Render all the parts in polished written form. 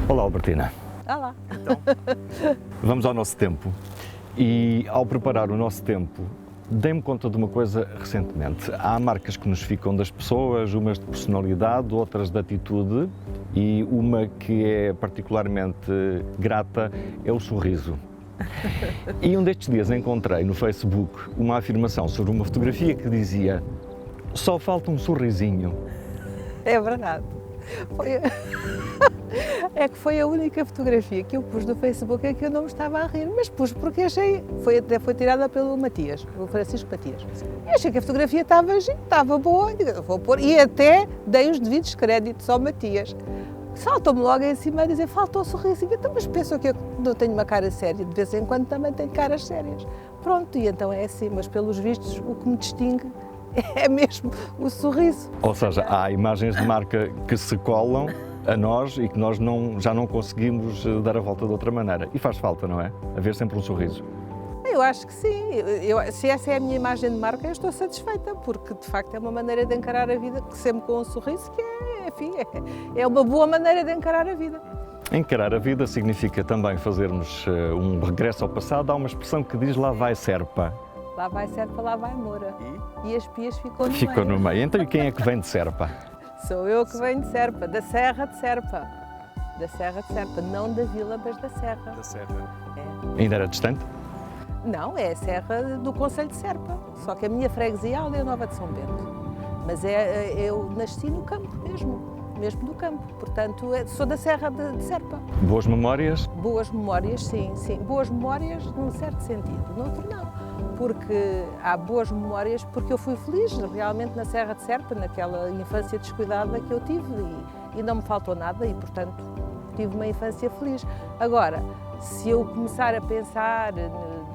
Olá, Albertina. Olá. Então, vamos ao nosso tempo. E ao preparar o nosso tempo, dei-me conta de uma coisa recentemente. Há marcas que nos ficam das pessoas, umas de personalidade, outras de atitude, e uma que é particularmente grata é o sorriso. E um destes dias encontrei no Facebook uma afirmação sobre uma fotografia que dizia: só falta um sorrisinho. É verdade. É que foi a única fotografia que eu pus no Facebook em que eu não me estava a rir, mas pus porque achei, até foi tirada pelo Matias, o Francisco Matias. E achei que a fotografia estava boa, e digo, vou pôr, e até dei os devidos créditos ao Matias. Saltou-me logo em cima a dizer, faltou o sorrisinho, então, mas pensam que eu não tenho uma cara séria, de vez em quando também tenho caras sérias. Pronto, e então é assim, mas pelos vistos o que me distingue é mesmo o sorriso. Ou seja, há imagens de marca que se colam a nós e que nós já não conseguimos dar a volta de outra maneira. E faz falta, não é? Haver sempre um sorriso. Eu acho que sim. Se essa é a minha imagem de marca, eu estou satisfeita, porque de facto é uma maneira de encarar a vida, sempre com um sorriso, que é uma boa maneira de encarar a vida. Encarar a vida significa também fazermos um regresso ao passado. Há uma expressão que diz lá vai Serpa. Lá vai Serpa, lá vai Moura. E as pias ficam no meio. Ficou no meio. Então e quem é que vem de Serpa? Sou eu que venho de Serpa, da Serra de Serpa. Da Serra de Serpa, não da vila, mas da Serra. Da Serra. É. Ainda era distante? Não, é a Serra do concelho de Serpa. Só que a minha freguesia é a Aldeia Nova de São Bento. Mas eu nasci no campo mesmo do campo. Portanto, sou da Serra de Serpa. Boas memórias? Boas memórias, sim. Boas memórias num certo sentido, noutro não. Porque há boas memórias, porque eu fui feliz realmente na Serra de Serpa, naquela infância descuidada que eu tive e não me faltou nada e, portanto, tive uma infância feliz. Agora, se eu começar a pensar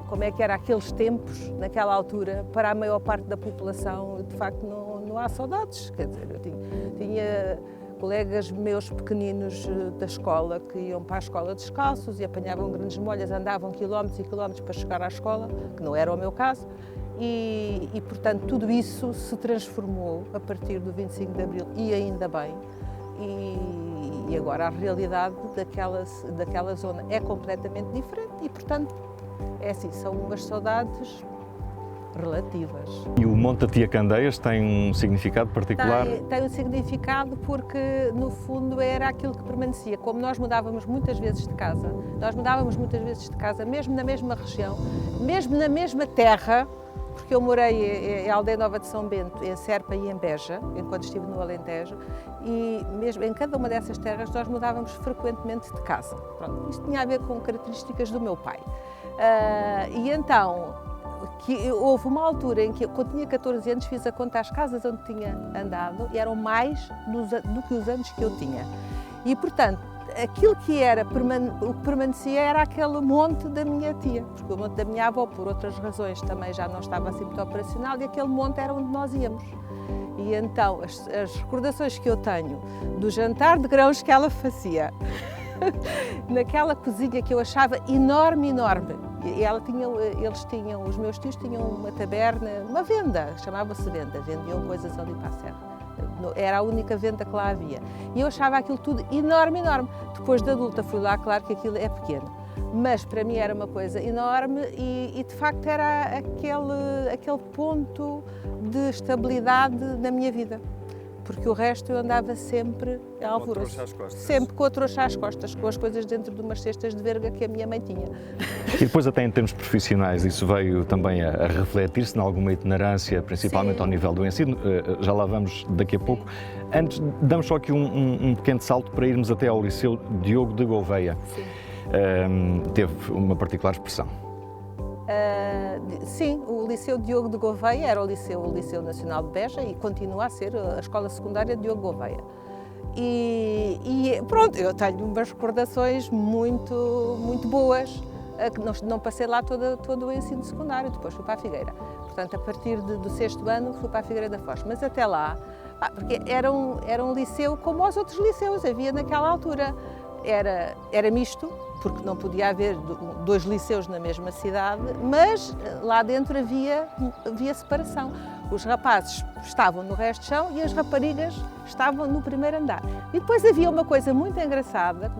como é que eram aqueles tempos, naquela altura, para a maior parte da população, de facto não há saudades. Quer dizer, eu tinha colegas meus pequeninos da escola que iam para a escola descalços e apanhavam grandes molhas, andavam quilómetros e quilómetros para chegar à escola, que não era o meu caso, e portanto tudo isso se transformou a partir do 25 de Abril e ainda bem, e agora a realidade daquela zona é completamente diferente e portanto é assim, são umas saudades relativas. E o Monte da Tia Candeias tem um significado particular? Tem um significado porque, no fundo, era aquilo que permanecia. Como nós mudávamos muitas vezes de casa, mesmo na mesma região, mesmo na mesma terra, porque eu morei em Aldeia Nova de São Bento, em Serpa e em Beja, enquanto estive no Alentejo, e mesmo em cada uma dessas terras nós mudávamos frequentemente de casa. Pronto, isto tinha a ver com características do meu pai. E então, houve uma altura em que, quando tinha 14 anos, fiz a conta às casas onde tinha andado e eram mais do que os anos que eu tinha. E, portanto, aquilo que o que permanecia era aquele monte da minha tia, porque o monte da minha avó, por outras razões, também já não estava assim muito operacional e aquele monte era onde nós íamos. E então, as recordações que eu tenho do jantar de grãos que ela fazia, naquela cozinha que eu achava enorme, os meus tios tinham uma taberna, uma venda, chamava-se venda, vendiam coisas ali para a serra. Era a única venda que lá havia. E eu achava aquilo tudo enorme. Depois de adulta fui lá, claro que aquilo é pequeno, mas para mim era uma coisa enorme e de facto era aquele ponto de estabilidade na minha vida. Porque o resto eu andava sempre a alvoroço, sempre com a trouxa às costas, com as coisas dentro de umas cestas de verga que a minha mãe tinha. E depois até em termos profissionais isso veio também a refletir-se em alguma itinerância, principalmente Sim. ao nível do ensino, já lá vamos daqui a pouco. Antes, damos só aqui um pequeno salto para irmos até ao Liceu Diogo de Gouveia. Teve uma particular expressão. Sim, o Liceu Diogo de Gouveia era o Liceu Nacional de Beja e continua a ser a Escola Secundária Diogo Gouveia. E pronto, eu tenho umas recordações muito boas, que não passei lá todo o ensino secundário, depois fui para a Figueira. Portanto, a partir do 6º ano fui para a Figueira da Foz, mas até lá, porque era um liceu como os outros liceus, havia naquela altura, era misto, porque não podia haver 2 liceus na mesma cidade, mas lá dentro havia separação. os rapazes estavam no resto de chão e as raparigas estavam no primeiro andar. E depois havia uma coisa muito engraçada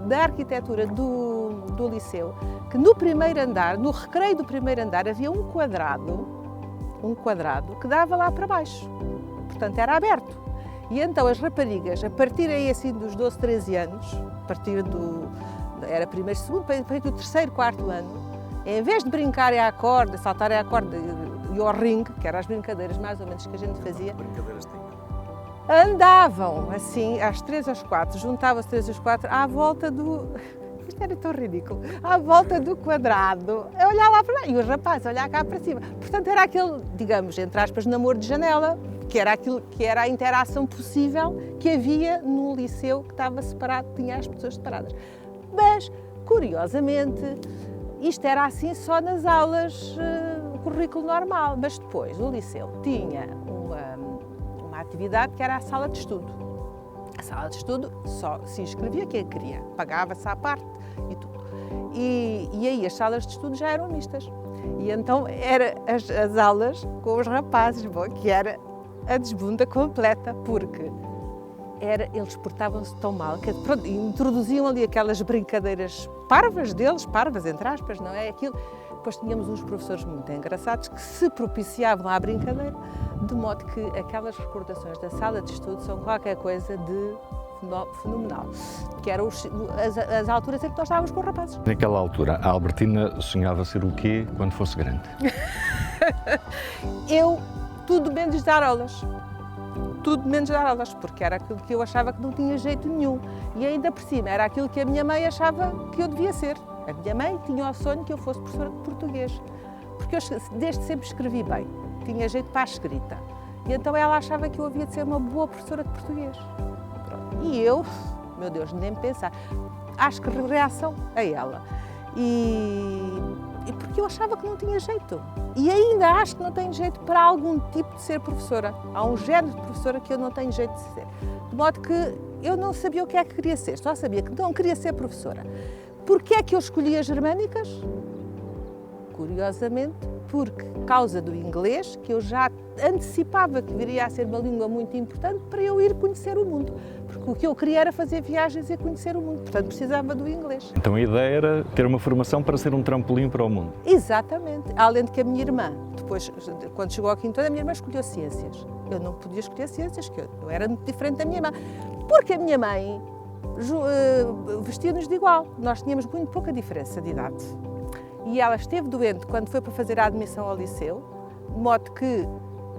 da arquitetura do liceu, que no primeiro andar, no recreio do primeiro andar, havia um quadrado que dava lá para baixo. Portanto, era aberto. E então as raparigas, a partir aí assim dos 12, 13 anos, a partir era primeiro, segundo, a partir do terceiro, quarto ano, em vez de brincarem à corda, saltarem à corda e ao ringue, que eram as brincadeiras mais ou menos que a gente fazia, andavam assim, às 3 às 4, juntavam-se 3 às 4, à volta do... Isto era tão ridículo. À volta do quadrado, a olhar lá para lá, e os rapazes a olhar cá para cima. Portanto, era aquele, digamos, entre aspas, namoro de janela, que era aquilo que era a interação possível que havia num liceu que estava separado, tinha as pessoas separadas. Mas, curiosamente, isto era assim só nas aulas, o currículo normal, mas depois o liceu tinha uma atividade que era a sala de estudo. A sala de estudo só se inscrevia quem queria, pagava-se à parte e tudo. E aí as salas de estudo já eram mistas. E então eram as aulas com os rapazes, bom, que era a desbunda completa, porque eles portavam-se tão mal que pronto, introduziam ali aquelas brincadeiras parvas deles, parvas entre aspas, não é? Aquilo. Depois tínhamos uns professores muito engraçados que se propiciavam à brincadeira, de modo que aquelas recordações da sala de estudo são qualquer coisa de fenomenal, que eram as alturas em que nós estávamos com os rapazes. Naquela altura, a Albertina sonhava ser o quê quando fosse grande? Eu, tudo menos dar aulas. Tudo menos dar aulas, porque era aquilo que eu achava que não tinha jeito nenhum. E ainda por cima, era aquilo que a minha mãe achava que eu devia ser. A minha mãe tinha o sonho que eu fosse professora de português, porque eu desde sempre escrevi bem, tinha jeito para a escrita. E então ela achava que eu havia de ser uma boa professora de português. E eu, meu Deus, nem pensar. Acho que reação a ela. E porque eu achava que não tinha jeito. E ainda acho que não tenho jeito para algum tipo de ser professora. Há um género de professora que eu não tenho jeito de ser. De modo que eu não sabia o que é que queria ser, só sabia que não queria ser professora. Porquê é que eu escolhi as germânicas? Curiosamente, porque causa do inglês, que eu já antecipava que viria a ser uma língua muito importante para eu ir conhecer o mundo. Porque o que eu queria era fazer viagens e conhecer o mundo, portanto precisava do inglês. Então a ideia era ter uma formação para ser um trampolim para o mundo. Exatamente. Além de que a minha irmã, depois, quando chegou ao quinto ano, a minha irmã escolheu ciências. Eu não podia escolher ciências, que eu era muito diferente da minha irmã. Porque a minha mãe vestia-nos de igual. Nós tínhamos muito pouca diferença de idade. E ela esteve doente quando foi para fazer a admissão ao liceu, de modo que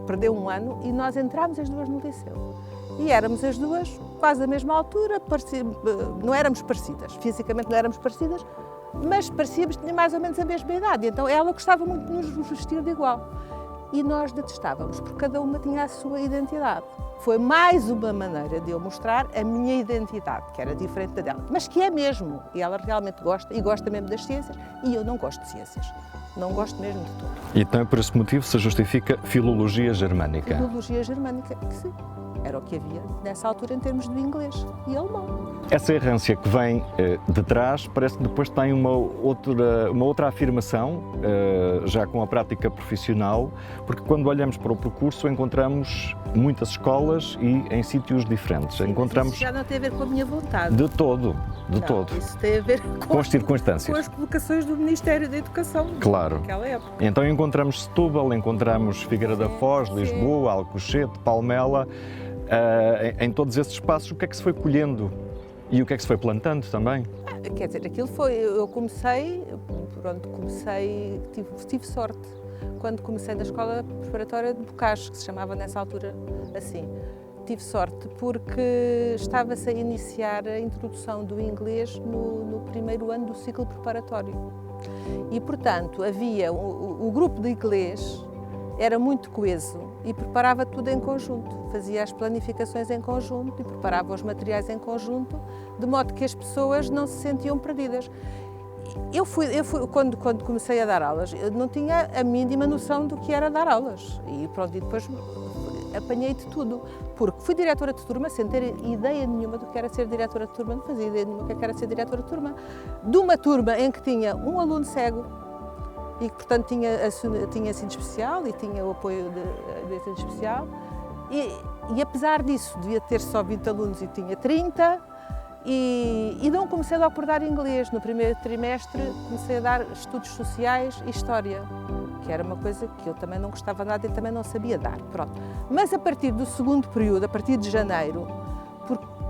perdeu um ano e nós entrámos as duas no liceu. E éramos as duas quase a mesma altura, não éramos parecidas, fisicamente não éramos parecidas, mas parecíamos ter mais ou menos a mesma idade. Então ela gostava muito de nos vestir de igual. E nós detestávamos, porque cada uma tinha a sua identidade. Foi mais uma maneira de eu mostrar a minha identidade, que era diferente da dela, mas que é mesmo. E ela realmente gosta, e gosta mesmo das ciências, e eu não gosto de ciências. Não gosto mesmo de tudo. E então, por esse motivo, se justifica filologia germânica. Filologia germânica, que sim. Era o que havia nessa altura em termos do inglês e alemão. Essa errância que vem de trás parece que depois tem uma outra afirmação, já com a prática profissional, porque quando olhamos para o percurso encontramos muitas escolas e em sítios diferentes. Sim, encontramos isso já não tem a ver com a minha vontade. De todo. Isso tem a ver com as circunstâncias. Com as colocações do Ministério da Educação claro. Naquela época. Então encontramos Setúbal, encontramos Figueira da Foz, Lisboa, Alcochete, Palmela. Em todos esses espaços, o que é que se foi colhendo e o que é que se foi plantando também? Quer dizer, aquilo foi, eu comecei, tive sorte. Quando comecei na escola preparatória de Bocage, que se chamava nessa altura assim, tive sorte porque estava-se a iniciar a introdução do inglês no primeiro ano do ciclo preparatório. E, portanto, havia o grupo de inglês era muito coeso e preparava tudo em conjunto, fazia as planificações em conjunto e preparava os materiais em conjunto, de modo que as pessoas não se sentiam perdidas. Eu quando comecei a dar aulas, eu não tinha a mínima noção do que era dar aulas e pronto, e depois apanhei de tudo, porque fui diretora de turma sem ter ideia nenhuma do que era ser diretora de turma, não fazia ideia nenhuma do que era ser diretora de turma. De uma turma em que tinha um aluno cego, e que, portanto, tinha ensino especial e tinha o apoio do ensino especial. E apesar disso, devia ter só 20 alunos e tinha 30, e não comecei logo por dar inglês. No primeiro trimestre comecei a dar estudos sociais e história, que era uma coisa que eu também não gostava nada e também não sabia dar. Pronto. Mas a partir do segundo período, a partir de janeiro,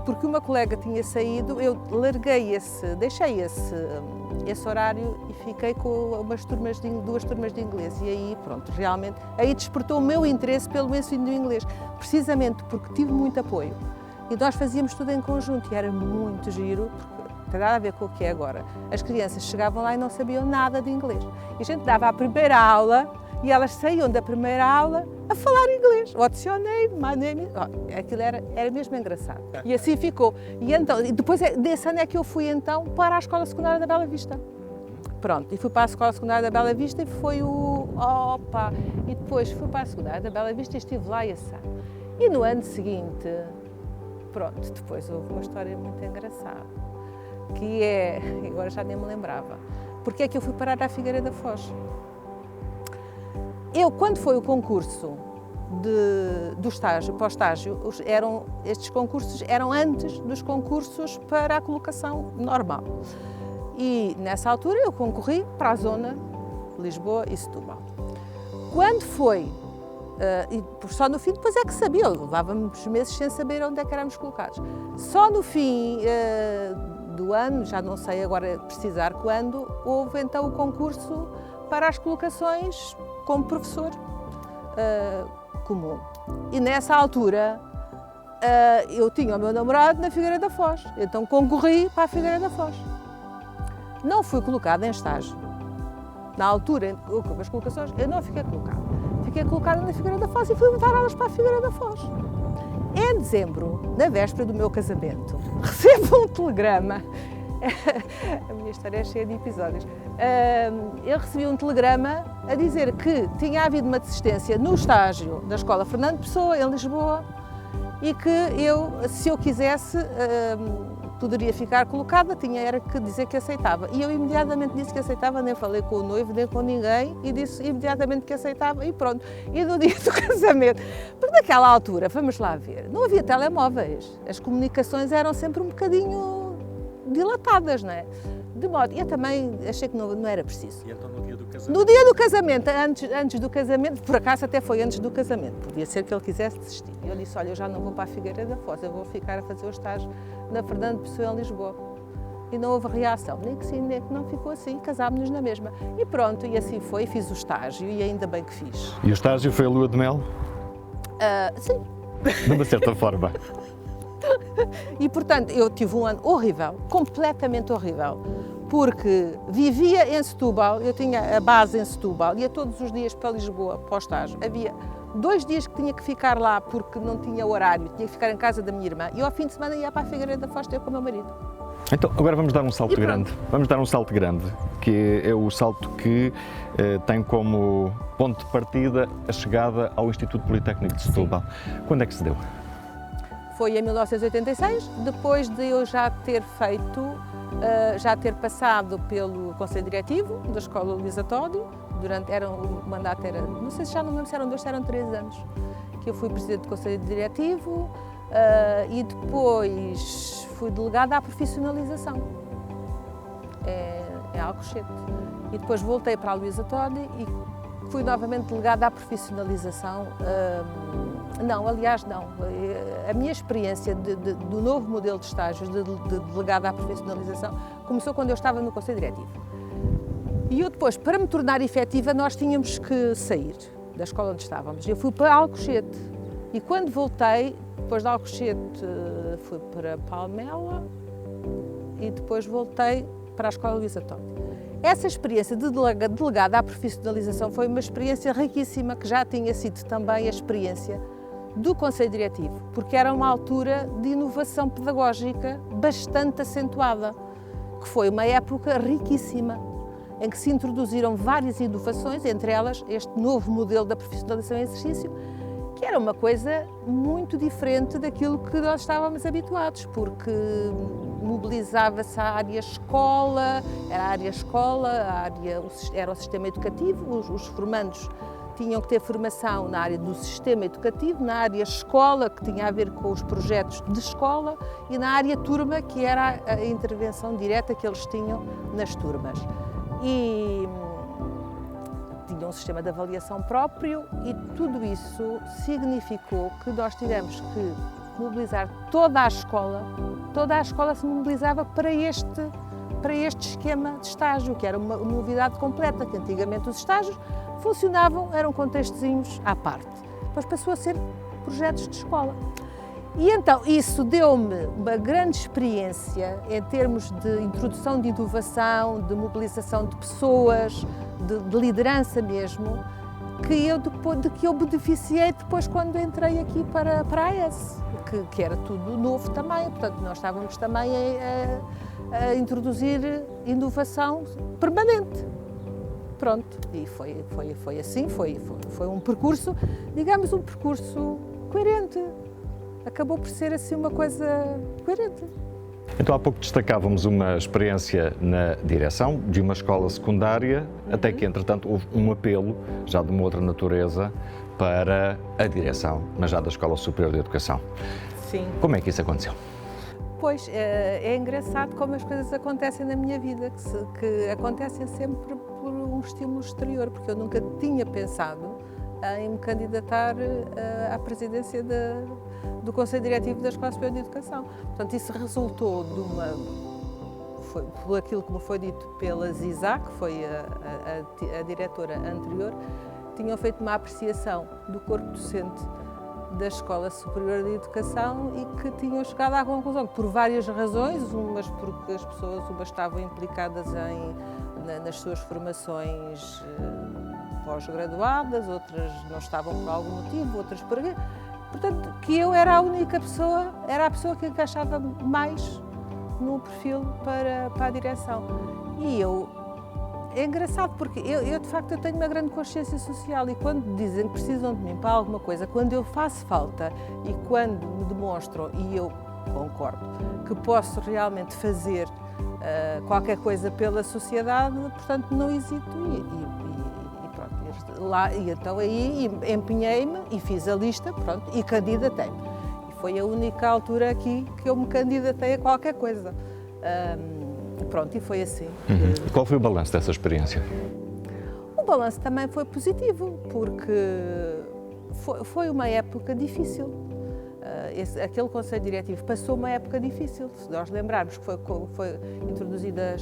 porque uma colega tinha saído, eu deixei esse horário e fiquei com duas turmas de inglês. E aí, pronto, realmente, aí despertou o meu interesse pelo ensino do inglês, precisamente porque tive muito apoio. E nós fazíamos tudo em conjunto e era muito giro, porque não tem nada a ver com o que é agora. As crianças chegavam lá e não sabiam nada de inglês. E a gente dava a primeira aula e elas saíam da primeira aula a falar inglês. What's your name? My name is... Aquilo era mesmo engraçado. E assim ficou. E depois desse ano é que eu fui então para a Escola Secundária da Bela Vista. Pronto, e fui para a Escola Secundária da Bela Vista e foi E depois fui para a Secundária da Bela Vista e estive lá esse ano. E no ano seguinte, pronto, depois houve uma história muito engraçada, que é, agora já nem me lembrava, porque é que eu fui parar à Figueira da Foz. Quando foi o concurso do estágio, para o estágio, estes concursos eram antes dos concursos para a colocação normal. E nessa altura eu concorri para a zona Lisboa e Setúbal. Quando foi, e só no fim depois é que sabia, levávamos meses sem saber onde é que éramos colocados. Só no fim do ano, já não sei agora precisar quando, houve então o concurso para as colocações como professor comum. E nessa altura eu tinha o meu namorado na Figueira da Foz, então concorri para a Figueira da Foz. Não fui colocada em estágio. Na altura, com as colocações, eu não fiquei colocada. Fiquei colocada na Figueira da Foz e fui dar aulas para a Figueira da Foz. Em dezembro, na véspera do meu casamento, recebo um telegrama. A minha história é cheia de episódios. Eu recebi um telegrama a dizer que tinha havido uma desistência no estágio da Escola Fernando Pessoa, em Lisboa, e que se eu quisesse, poderia ficar colocada, era que dizer que aceitava. E eu imediatamente disse que aceitava, nem falei com o noivo, nem com ninguém, e disse imediatamente que aceitava e pronto. E no dia do casamento, porque naquela altura, vamos lá ver, não havia telemóveis, as comunicações eram sempre um bocadinho dilatadas, não é? De modo, eu também achei que não era preciso. E então no dia do casamento? No dia do casamento, antes do casamento, por acaso até foi antes do casamento, podia ser que ele quisesse desistir. Eu disse, olha, eu já não vou para a Figueira da Foz, eu vou ficar a fazer o estágio na Fernando Pessoa em Lisboa. E não houve reação, nem que sim, nem que não, ficou assim, casámos-nos na mesma. E pronto, e assim foi, fiz o estágio e ainda bem que fiz. E o estágio foi a lua de mel? Sim. De uma certa forma. E portanto, eu tive um ano horrível, completamente horrível, porque vivia em Setúbal, eu tinha a base em Setúbal, ia todos os dias para Lisboa, para o estágio. Havia 2 dias que tinha que ficar lá porque não tinha horário, tinha que ficar em casa da minha irmã, e ao fim de semana ia para a Figueira da Foz ter com o meu marido. Então, agora vamos dar um salto grande. Vamos dar um salto grande, que é o salto que tem como ponto de partida a chegada ao Instituto Politécnico de Setúbal. Sim. Quando é que se deu? Foi em 1986, depois de eu já ter passado pelo Conselho Diretivo da Escola Luísa Todi, o mandato era, não sei se já não lembro se eram 2, se eram 3 anos, que eu fui Presidente do Conselho Diretivo e depois fui delegada à profissionalização em Alcochete. E depois voltei para a Luísa Todi e fui novamente delegada à profissionalização. Não, aliás, não. A minha experiência do novo modelo de estágios, de delegada à profissionalização, começou quando eu estava no Conselho Diretivo. E eu depois, para me tornar efetiva, nós tínhamos que sair da escola onde estávamos. Eu fui para Alcochete e quando voltei, depois de Alcochete, fui para Palmela e depois voltei para a Escola Luísa Todi. Essa experiência de delegada à profissionalização foi uma experiência riquíssima, que já tinha sido também a experiência do Conselho Diretivo, porque era uma altura de inovação pedagógica bastante acentuada, que foi uma época riquíssima, em que se introduziram várias inovações, entre elas este novo modelo da profissionalização em exercício, que era uma coisa muito diferente daquilo que nós estávamos habituados, porque mobilizava-se a área escola, era a área escola, era o sistema educativo, os formandos tinham que ter formação na área do sistema educativo, na área escola, que tinha a ver com os projetos de escola, e na área turma, que era a intervenção direta que eles tinham nas turmas. E tinha um sistema de avaliação próprio e tudo isso significou que nós tivemos que mobilizar toda a escola se mobilizava para este esquema de estágio, que era uma novidade completa, que antigamente os estágios funcionavam, eram contextozinhos à parte. Depois passou a ser projetos de escola. E então isso deu-me uma grande experiência em termos de introdução de inovação, de mobilização de pessoas, de liderança mesmo, de que eu beneficiei depois quando entrei aqui para a AES, que era tudo novo também, portanto nós estávamos também a introduzir inovação permanente. Pronto, e foi assim, foi um percurso, digamos, um percurso coerente. Acabou por ser assim uma coisa coerente. Então há pouco destacávamos uma experiência na direção de uma escola secundária, até que entretanto houve um apelo, já de uma outra natureza, para a direção, mas já da Escola Superior de Educação. Sim. Como é que isso aconteceu? Pois, é engraçado como as coisas acontecem na minha vida, que acontecem sempre por um estímulo exterior, porque eu nunca tinha pensado em me candidatar à presidência do Conselho Diretivo da Escola Superior de Educação. Portanto, isso resultou por aquilo que me foi dito pela Zisa, que foi a diretora anterior, tinham feito uma apreciação do corpo docente da Escola Superior de Educação e que tinham chegado à conclusão que, por várias razões, umas porque as pessoas estavam implicadas nas suas formações pós-graduadas, outras não estavam por algum motivo, outras por quê. Portanto, que eu era a única pessoa, era a pessoa que encaixava mais no perfil para a direção. E é engraçado porque eu de facto tenho uma grande consciência social e quando dizem que precisam de mim para alguma coisa, quando eu faço falta e quando me demonstram, e eu concordo, que posso realmente fazer qualquer coisa pela sociedade, portanto não hesito e pronto. E então aí empenhei-me e fiz a lista, pronto, e candidatei-me. E foi a única altura aqui que eu me candidatei a qualquer coisa. Pronto, e foi assim. Qual foi o balanço dessa experiência? O balanço também foi positivo, porque foi uma época difícil. Aquele Conselho Diretivo passou uma época difícil. Se nós lembrarmos que foi introduzida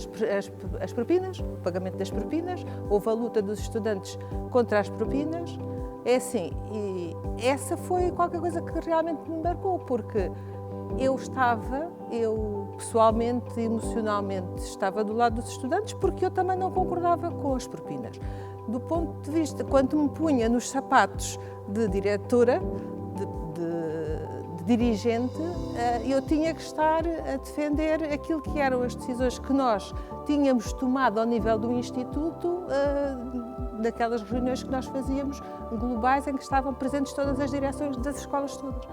as propinas, o pagamento das propinas, houve a luta dos estudantes contra as propinas. É assim, e essa foi qualquer coisa que realmente me marcou, porque eu pessoalmente, emocionalmente, estava do lado dos estudantes porque eu também não concordava com as propinas. Do ponto de vista, quando me punha nos sapatos de diretora, de dirigente, eu tinha que estar a defender aquilo que eram as decisões que nós tínhamos tomado ao nível do Instituto, daquelas reuniões que nós fazíamos globais em que estavam presentes todas as direções das escolas todas.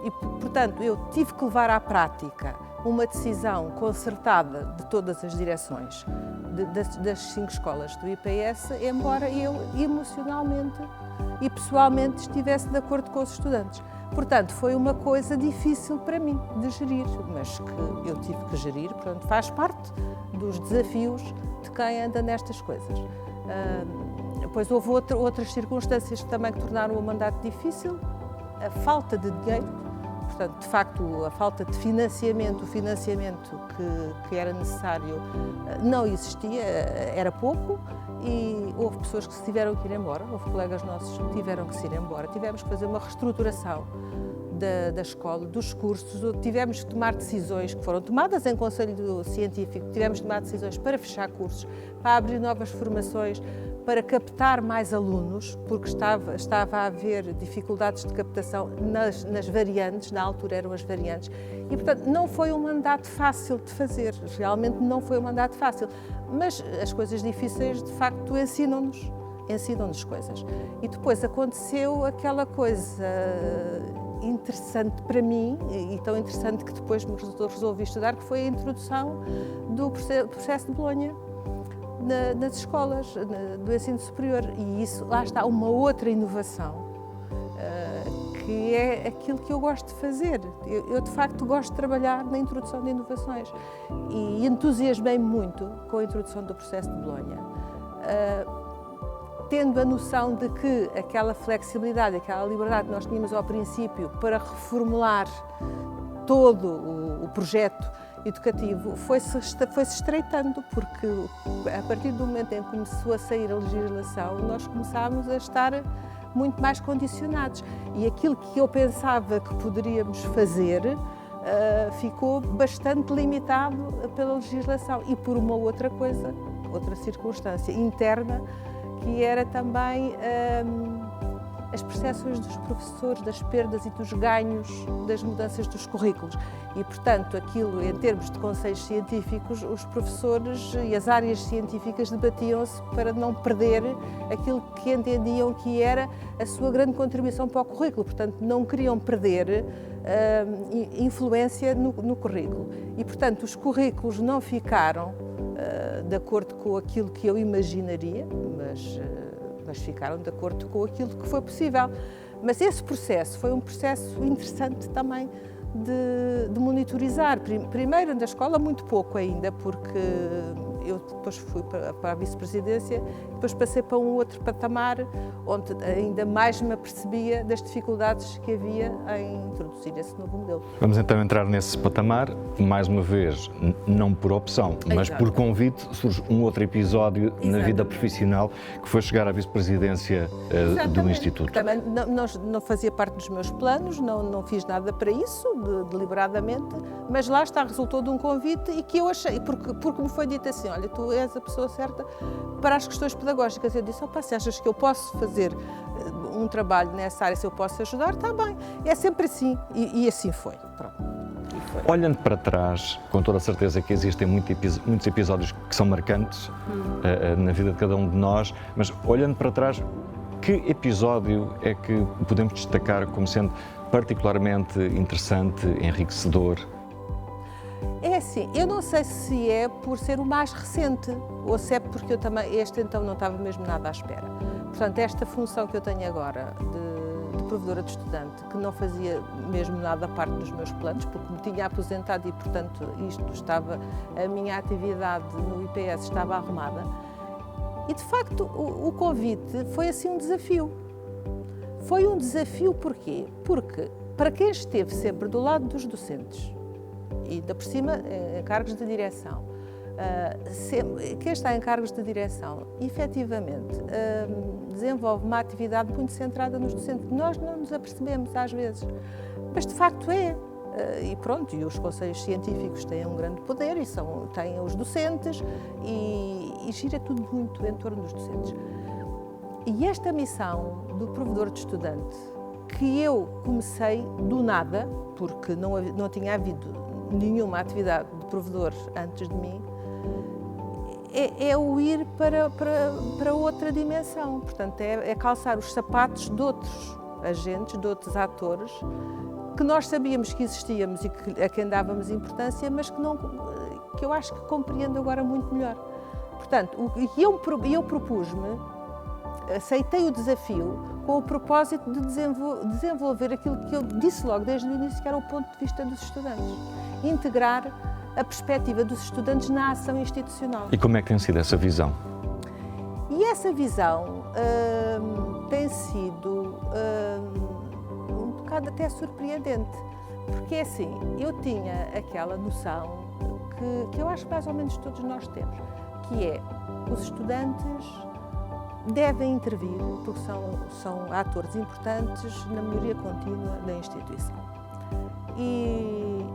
E, portanto, eu tive que levar à prática uma decisão concertada de todas as direções das 5 escolas do IPS, embora eu emocionalmente e pessoalmente estivesse de acordo com os estudantes. Portanto, foi uma coisa difícil para mim de gerir, mas que eu tive que gerir, portanto, faz parte dos desafios de quem anda nestas coisas. Depois houve outras circunstâncias também que tornaram o mandato difícil. A falta de dinheiro, portanto, de facto, a falta de financiamento, o financiamento que era necessário não existia, era pouco e houve pessoas que se tiveram que ir embora, houve colegas nossos que tiveram que se ir embora, tivemos que fazer uma reestruturação da escola, dos cursos, tivemos que tomar decisões que foram tomadas em conselho científico, tivemos que tomar decisões para fechar cursos, para abrir novas formações, para captar mais alunos, porque estava a haver dificuldades de captação nas variantes, na altura eram as variantes, e portanto não foi um mandato fácil de fazer, realmente não foi um mandato fácil, mas as coisas difíceis de facto ensinam-nos ensinam-nos coisas. E depois aconteceu aquela coisa interessante para mim, e tão interessante que depois me resolvi estudar, que foi a introdução do processo de Bolonha nas escolas do ensino superior. E isso, lá está, uma outra inovação, que é aquilo que eu gosto de fazer. Eu de facto gosto de trabalhar na introdução de inovações e entusiasmei-me muito com a introdução do processo de Bolonha, tendo a noção de que aquela flexibilidade, aquela liberdade que nós tínhamos ao princípio para reformular todo o projeto educativo foi-se estreitando, porque a partir do momento em que começou a sair a legislação, nós começámos a estar muito mais condicionados. E aquilo que eu pensava que poderíamos fazer ficou bastante limitado pela legislação e por uma outra coisa, outra circunstância interna, que era também as percepções dos professores, das perdas e dos ganhos das mudanças dos currículos. E, portanto, aquilo, em termos de conselhos científicos, os professores e as áreas científicas debatiam-se para não perder aquilo que entendiam que era a sua grande contribuição para o currículo. Portanto, não queriam perder influência no currículo. E, portanto, os currículos não ficaram de acordo com aquilo que eu imaginaria, mas ficaram de acordo com aquilo que foi possível. Mas esse processo foi um processo interessante também de monitorizar. Primeiro na escola muito pouco ainda, porque eu depois fui para a vice-presidência, depois passei para um outro patamar, onde ainda mais me apercebia das dificuldades que havia em introduzir esse novo modelo. Vamos então entrar nesse patamar, mais uma vez, não por opção, mas por convite, surge um outro episódio na vida profissional, que foi chegar à vice-presidência do Instituto. Também não fazia parte dos meus planos, não fiz nada para isso, deliberadamente, mas lá está, resultou de um convite e que eu achei, porque me foi dito assim, olha, tu és a pessoa certa para as questões pedagógicas. Eu disse, se achas que eu posso fazer um trabalho nessa área, se eu posso ajudar, está bem. É sempre assim, e assim foi. Pronto. Olhando para trás, com toda a certeza que existem muitos episódios que são marcantes na vida de cada um de nós, mas olhando para trás, que episódio é que podemos destacar como sendo particularmente interessante, enriquecedor? É assim, eu não sei se é por ser o mais recente ou se é porque eu também, este então não estava mesmo nada à espera. Portanto, esta função que eu tenho agora de provedora de estudante, que não fazia mesmo nada parte dos meus planos, porque me tinha aposentado e, portanto, a minha atividade no IPS estava arrumada. E, de facto, o convite foi assim um desafio. Foi um desafio porquê? Porque, para quem esteve sempre do lado dos docentes, e ainda por cima em cargos de direção, quem está em cargos de direção, efetivamente, desenvolve uma atividade muito centrada nos docentes. Nós não nos apercebemos às vezes, mas de facto é. E pronto, e os conselhos científicos têm um grande poder e têm os docentes e gira tudo muito em torno dos docentes. E esta missão do provedor de estudante, que eu comecei do nada, porque não tinha havido nenhuma atividade de provedor antes de mim, é o ir para outra dimensão. Portanto, é calçar os sapatos de outros agentes, de outros atores, que nós sabíamos que existíamos e a quem dávamos importância, mas que eu acho que compreendo agora muito melhor. Portanto, eu propus-me, aceitei o desafio com o propósito de desenvolver aquilo que eu disse logo desde o início, que era o ponto de vista dos estudantes. Integrar a perspectiva dos estudantes na ação institucional. E como é que tem sido essa visão? E essa visão tem sido um bocado até surpreendente, porque é assim, eu tinha aquela noção que eu acho que mais ou menos todos nós temos, que é os estudantes devem intervir, porque são atores importantes na melhoria contínua da instituição. E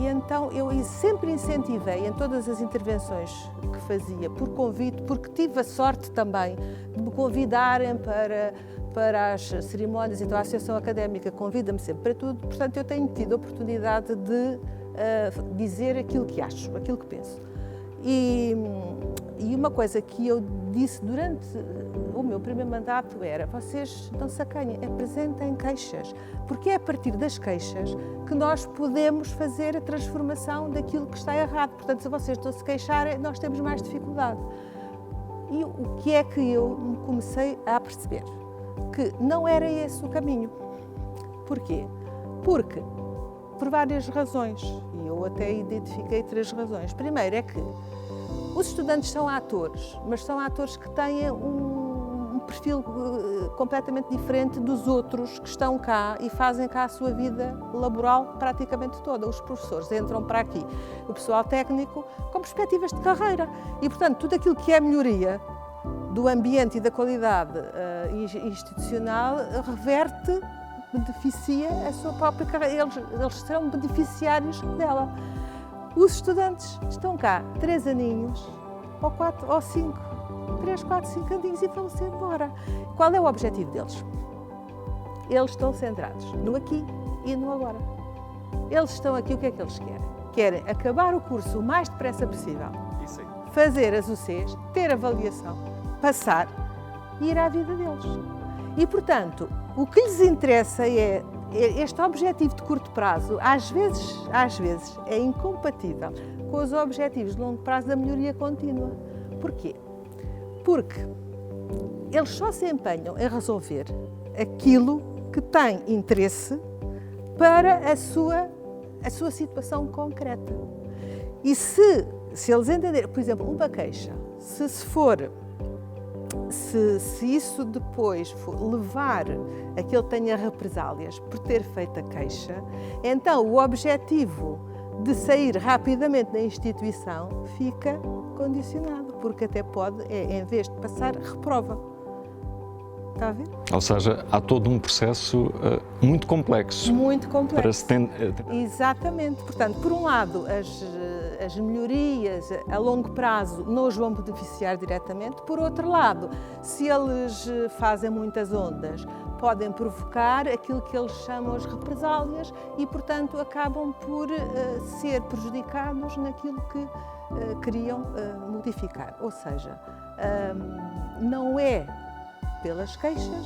então eu sempre incentivei em todas as intervenções que fazia, por convite, porque tive a sorte também de me convidarem para as cerimónias, então a Associação Académica convida-me sempre para tudo, portanto eu tenho tido a oportunidade de dizer aquilo que acho, aquilo que penso. E uma coisa que eu disse durante o meu primeiro mandato era: vocês não se acanhem, apresentem queixas, porque é a partir das queixas que nós podemos fazer a transformação daquilo que está errado. Portanto, se vocês não se queixarem, nós temos mais dificuldade. E o que é que eu me comecei a perceber? Que não era esse o caminho. Porquê? Porque, por várias razões, e eu até identifiquei 3 razões. Primeiro é que os estudantes são atores, mas são atores que têm um perfil completamente diferente dos outros que estão cá e fazem cá a sua vida laboral praticamente toda. Os professores entram para aqui, o pessoal técnico, com perspectivas de carreira. E, portanto, tudo aquilo que é melhoria do ambiente e da qualidade institucional reverte, beneficia a sua própria carreira. Eles serão beneficiários dela. Os estudantes estão cá 3 aninhos, ou 4, ou 5, 3, 4, 5 aninhos e vão-se embora. Qual é o objetivo deles? Eles estão centrados no aqui e no agora. Eles estão aqui, o que é que eles querem? Querem acabar o curso o mais depressa possível, fazer as UCs, ter avaliação, passar e ir à vida deles. E, portanto, o que lhes interessa é este objetivo de curto prazo, às vezes é incompatível com os objetivos de longo prazo da melhoria contínua. Porquê? Porque eles só se empenham em resolver aquilo que tem interesse para a sua situação concreta. E se eles entenderem, por exemplo, uma queixa, se isso depois for levar a que ele tenha represálias por ter feito a queixa, então o objetivo de sair rapidamente da instituição fica condicionado, porque até pode, em vez de passar, reprova. Está a ver? Ou seja, há todo um processo muito complexo. Muito complexo. Para se Exatamente. Portanto, por um lado, as melhorias a longo prazo não os vão beneficiar diretamente. Por outro lado, se eles fazem muitas ondas, podem provocar aquilo que eles chamam as represálias e, portanto, acabam por ser prejudicados naquilo que queriam modificar. Ou seja, não é pelas queixas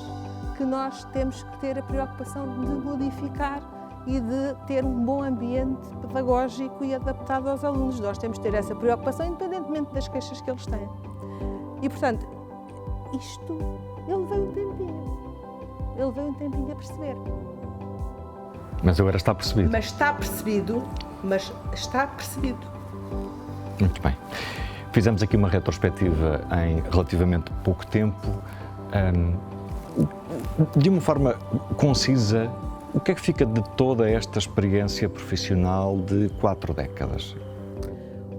que nós temos que ter a preocupação de modificar e de ter um bom ambiente pedagógico e adaptado aos alunos. Nós temos que ter essa preocupação independentemente das queixas que eles têm. E, portanto, isto, ele veio um tempinho a perceber. Mas agora está percebido. Mas está percebido. Muito bem. Fizemos aqui uma retrospectiva em relativamente pouco tempo. De uma forma concisa, o que é que fica de toda esta experiência profissional de 4 décadas?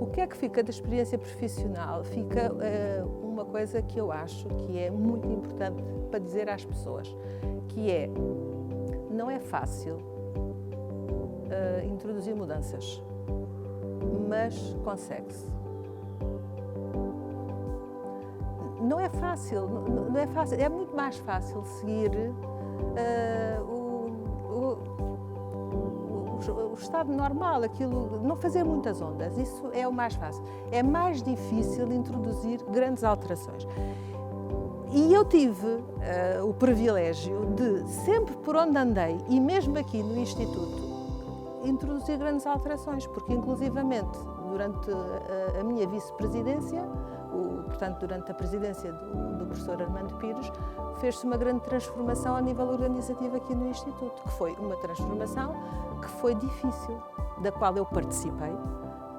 O que é que fica da experiência profissional? Fica uma coisa que eu acho que é muito importante para dizer às pessoas, que é: não é fácil introduzir mudanças, mas consegue-se. Não é fácil, é muito mais fácil seguir o estado normal, aquilo, não fazer muitas ondas, isso é o mais fácil. É mais difícil introduzir grandes alterações. E eu tive o privilégio de, sempre por onde andei, e mesmo aqui no Instituto, introduzir grandes alterações, porque inclusivamente durante a minha vice-presidência, portanto durante a presidência do professor Armando Pires, fez-se uma grande transformação a nível organizativo aqui no Instituto, que foi uma transformação que foi difícil, da qual eu participei,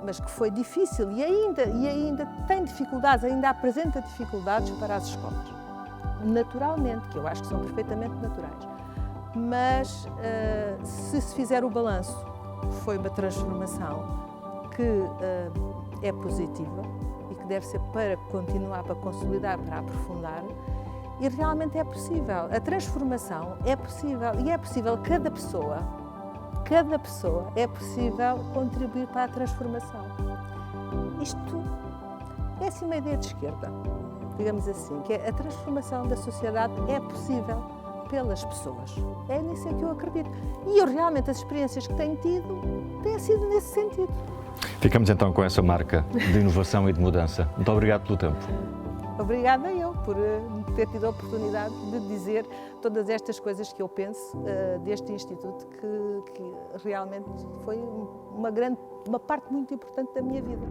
mas que foi difícil e ainda tem dificuldades, ainda apresenta dificuldades para as escolas. Naturalmente, que eu acho que são perfeitamente naturais. Mas se fizer o balanço, foi uma transformação que é positiva e que deve ser para continuar, para consolidar, para aprofundar, e realmente é possível. A transformação é possível e é possível cada pessoa é possível contribuir para a transformação. Isto é assim uma ideia de esquerda, digamos assim, que a transformação da sociedade é possível pelas pessoas. É nisso que eu acredito. E eu realmente as experiências que tenho tido têm sido nesse sentido. Ficamos então com essa marca de inovação e de mudança. Muito obrigado pelo tempo. Obrigada eu. por me ter tido a oportunidade de dizer todas estas coisas que eu penso deste Instituto, que realmente foi uma parte muito importante da minha vida.